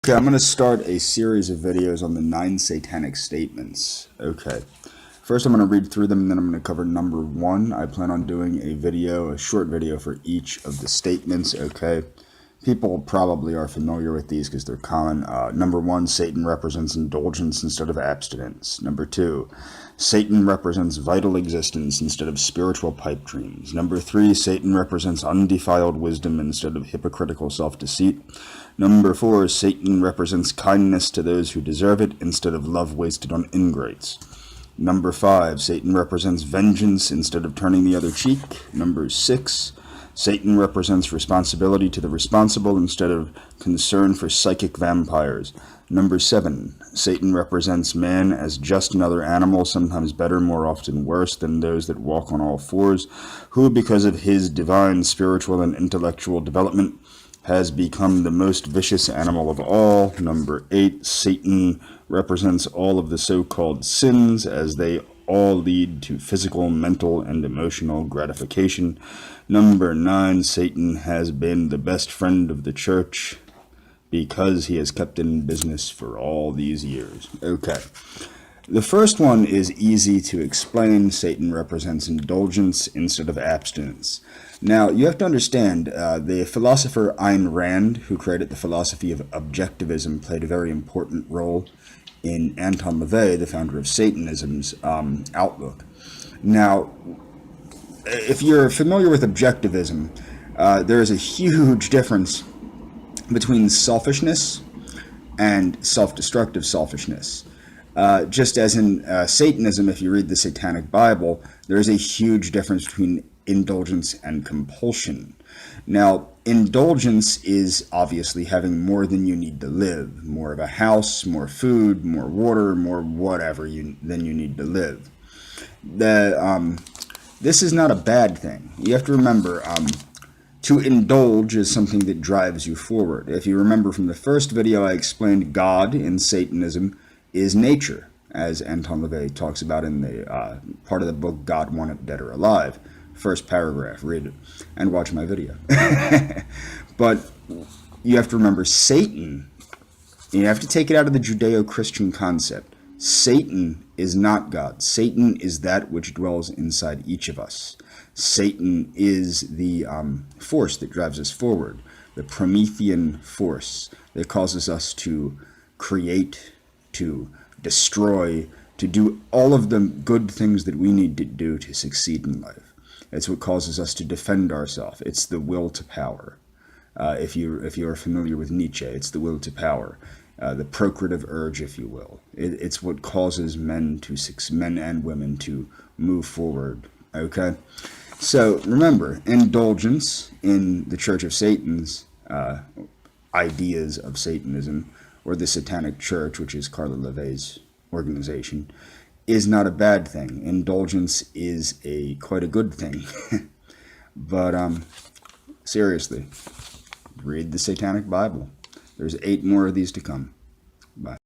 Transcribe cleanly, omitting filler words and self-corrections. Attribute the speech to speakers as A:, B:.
A: Okay, I'm going to start a series of videos on the 9 satanic statements. Okay, first I'm going to read through them and then I'm going to cover number 1. I plan on doing a short video for each of the statements. Okay, people probably are familiar with these because they're common. Number 1, Satan represents indulgence instead of abstinence. Number 2, Satan represents vital existence instead of spiritual pipe dreams. Number 3, Satan represents undefiled wisdom instead of hypocritical self-deceit. Number 4, Satan represents kindness to those who deserve it instead of love wasted on ingrates. Number 5, Satan represents vengeance instead of turning the other cheek. Number 6, Satan represents responsibility to the responsible instead of concern for psychic vampires. Number 7, Satan represents man as just another animal, sometimes better, more often worse than those that walk on all fours, who, because of his divine, spiritual, and intellectual development, has become the most vicious animal of all. Number 8, Satan represents all of the so-called sins as they all lead to physical, mental, and emotional gratification. Number 9, Satan has been the best friend of the church because he has kept it in business for all these years. Okay. The first one is easy to explain. Satan represents indulgence instead of abstinence. Now, you have to understand, the philosopher Ayn Rand, who created the philosophy of objectivism, played a very important role in Anton LaVey, the founder of Satanism's outlook. Now, if you're familiar with objectivism, there is a huge difference between selfishness and self-destructive selfishness. Just as in Satanism, if you read the Satanic Bible, there is a huge difference between indulgence and compulsion. Now, indulgence is obviously having more than you need to live, more of a house, more food, more water, more whatever than you need to live. This is not a bad thing. You have to remember, to indulge is something that drives you forward. If you remember from the first video, I explained God in Satanism is nature, as Anton LaVey talks about in the part of the book God Wanted Dead or Alive. First paragraph, read it, and watch my video. But you have to remember Satan, you have to take it out of the Judeo-Christian concept. Satan is not God. Satan is that which dwells inside each of us. Satan is the force that drives us forward, the Promethean force that causes us to create, to destroy, to do all of the good things that we need to do to succeed in life. It's what causes us to defend ourselves. It's the will to power. If you're familiar with Nietzsche, it's the will to power, the procreative urge, if you will. It's what causes men and women to move forward. Okay, so remember, indulgence in the Church of Satan's ideas of Satanism, or the Satanic Church, which is Carla LaVey's organization, is not a bad thing. Indulgence is quite a good thing. But seriously, read the Satanic Bible. There's 8 more of these to come. Bye.